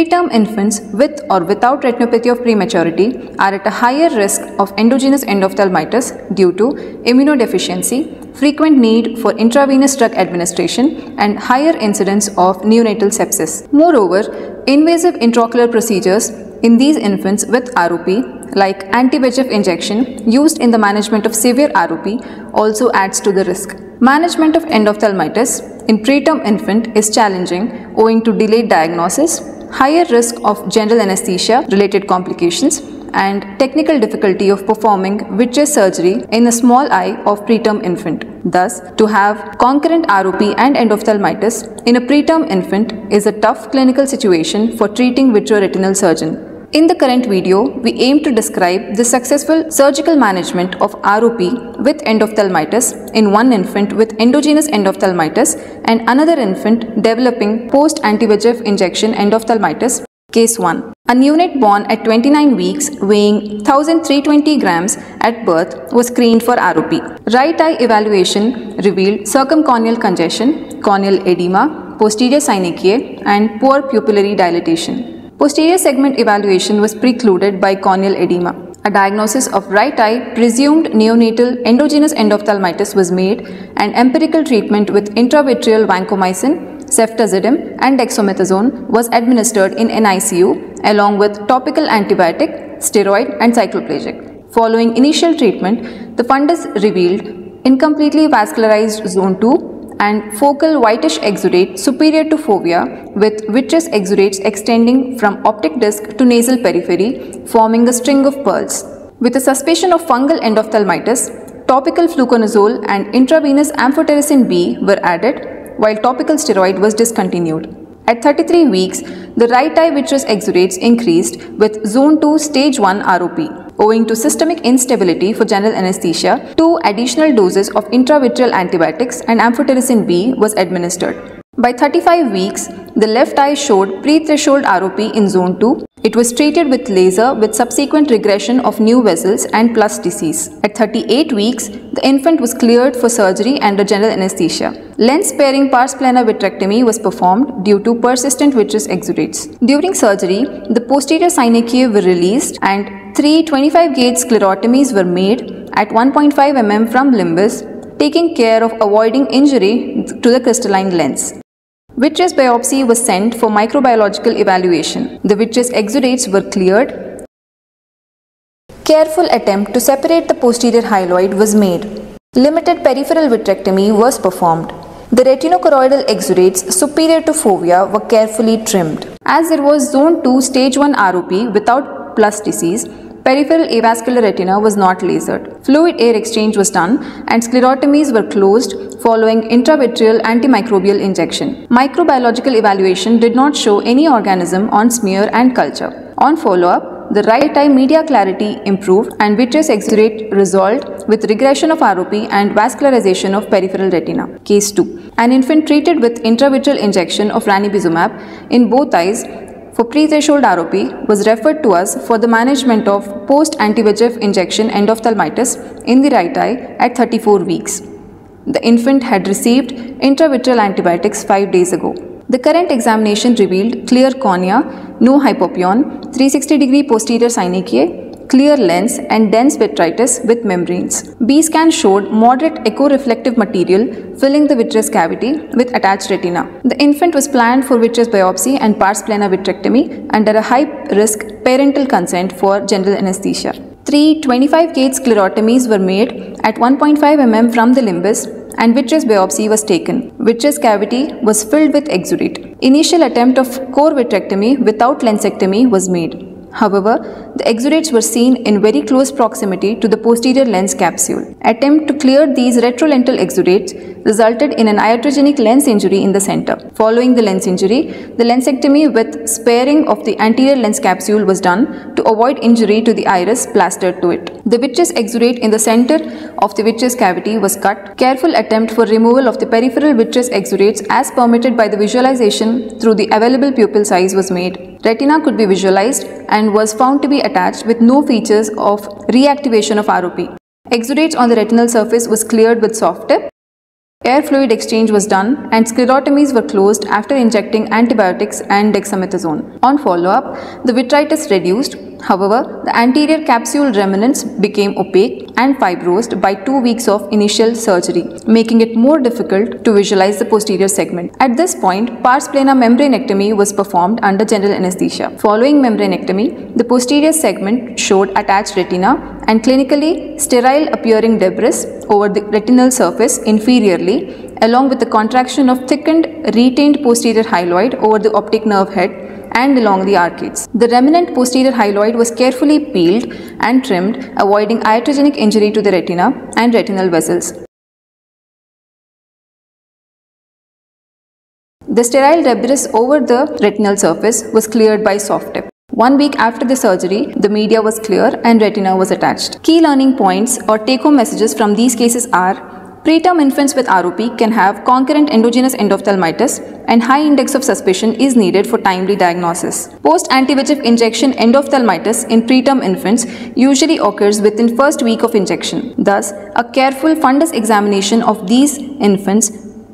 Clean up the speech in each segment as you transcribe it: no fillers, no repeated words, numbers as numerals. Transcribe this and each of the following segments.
Preterm infants with or without retinopathy of prematurity are at a higher risk of endogenous endophthalmitis due to immunodeficiency, frequent need for intravenous drug administration, and higher incidence of neonatal sepsis. Moreover, invasive intraocular procedures in these infants with ROP, like anti-VEGF injection used in the management of severe ROP, also adds to the risk. Management of endophthalmitis in preterm infant is challenging owing to delayed diagnosis, higher risk of general anesthesia related complications, and technical difficulty of performing vitreous surgery in a small eye of preterm infant. Thus, to have concurrent ROP and endophthalmitis in a preterm infant is a tough clinical situation for treating vitreoretinal surgeon. In the current video, we aim to describe the successful surgical management of ROP with endophthalmitis in one infant with endogenous endophthalmitis and another infant developing post-anti-VEGF injection endophthalmitis. Case 1. A neonate born at 29 weeks weighing 1320 grams at birth was screened for ROP. Right eye evaluation revealed circumcorneal congestion, corneal edema, posterior synechiae, and poor pupillary dilatation. Posterior segment evaluation was precluded by corneal edema. A diagnosis of right eye presumed neonatal endogenous endophthalmitis was made and empirical treatment with intravitreal vancomycin, ceftazidime and dexamethasone was administered in NICU along with topical antibiotic, steroid and cycloplegic. Following initial treatment, the fundus revealed incompletely vascularized zone 2 and focal whitish exudate superior to fovea with vitreous exudates extending from optic disc to nasal periphery, forming a string of pearls. With a suspicion of fungal endophthalmitis, topical fluconazole and intravenous amphotericin B were added, while topical steroid was discontinued. At 33 weeks, the right eye vitreous exudates increased with zone 2 stage 1 ROP. Owing to systemic instability for general anesthesia, 2 additional doses of intravitreal antibiotics and amphotericin B was administered. By 35 weeks, the left eye showed pre-threshold ROP in zone 2. It was treated with laser with subsequent regression of new vessels and plus disease. At 38 weeks, the infant was cleared for surgery under general anesthesia. Lens-sparing pars plana vitrectomy was performed due to persistent vitreous exudates. During surgery, the posterior synechiae were released and 3 25-gauge sclerotomies were made at 1.5 mm from limbus, taking care of avoiding injury to the crystalline lens. Vitreous biopsy was sent for microbiological evaluation. The vitreous exudates were cleared. Careful attempt to separate the posterior hyaloid was made. Limited peripheral vitrectomy was performed. The retinochoroidal exudates superior to fovea were carefully trimmed. As there was zone 2 stage 1 ROP without plus disease, peripheral avascular retina was not lasered. Fluid air exchange was done and sclerotomies were closed following intravitreal antimicrobial injection. Microbiological evaluation did not show any organism on smear and culture. On follow-up, the right eye media clarity improved and vitreous exudate resolved with regression of ROP and vascularization of peripheral retina. Case 2. An infant treated with intravitreal injection of ranibizumab in both eyes for pre-threshold ROP was referred to us for the management of post-anti-VEGF injection endophthalmitis in the right eye at 34 weeks. The infant had received intravitreal antibiotics 5 days ago. The current examination revealed clear cornea, no hypopyon, 360-degree posterior synechiae, clear lens and dense vitritis with membranes. B-scan showed moderate echo-reflective material filling the vitreous cavity with attached retina. The infant was planned for vitreous biopsy and pars plana vitrectomy under a high-risk parental consent for general anesthesia. 3 25-gauge sclerotomies were made at 1.5 mm from the limbus and vitreous biopsy was taken. Vitreous cavity was filled with exudate. Initial attempt of core vitrectomy without lensectomy was made. However, the exudates were seen in very close proximity to the posterior lens capsule. Attempt to clear these retrolental exudates resulted in an iatrogenic lens injury in the center. Following the lens injury, the lensectomy with sparing of the anterior lens capsule was done to avoid injury to the iris plastered to it. The vitreous exudate in the center of the vitreous cavity was cut. Careful attempt for removal of the peripheral vitreous exudates as permitted by the visualization through the available pupil size was made. Retina could be visualized and was found to be attached with no features of reactivation of ROP. Exudates on the retinal surface was cleared with soft tip. Air fluid exchange was done and sclerotomies were closed after injecting antibiotics and dexamethasone. On follow-up, the vitritis reduced. However, the anterior capsule remnants became opaque and fibrosed by 2 weeks of initial surgery, making it more difficult to visualize the posterior segment. At this point, pars plana membranectomy was performed under general anesthesia. Following membranectomy, the posterior segment showed attached retina and clinically sterile appearing debris over the retinal surface inferiorly, along with the contraction of thickened retained posterior hyaloid over the optic nerve head and along the arcades. The remnant posterior hyaloid was carefully peeled and trimmed, avoiding iatrogenic injury to the retina and retinal vessels. The sterile debris over the retinal surface was cleared by soft tip. 1 week after the surgery, the media was clear and retina was attached. Key learning points or take-home messages from these cases are: preterm infants with ROP can have concurrent endogenous endophthalmitis and high index of suspicion is needed for timely diagnosis. Post-anti-VEGF injection endophthalmitis in preterm infants usually occurs within first week of injection. Thus, a careful fundus examination of these infants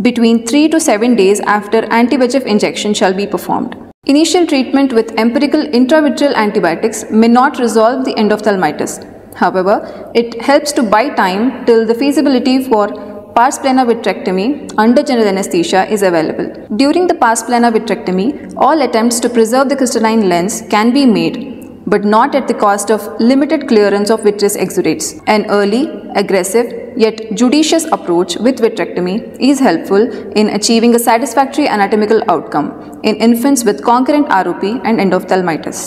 between 3 to 7 days after anti-VEGF injection shall be performed. Initial treatment with empirical intravitreal antibiotics may not resolve the endophthalmitis. However, it helps to buy time till the feasibility for pars plana vitrectomy under general anesthesia is available. During the pars plana vitrectomy, all attempts to preserve the crystalline lens can be made, but not at the cost of limited clearance of vitreous exudates. An early, aggressive, yet judicious approach with vitrectomy is helpful in achieving a satisfactory anatomical outcome in infants with concurrent ROP and endophthalmitis.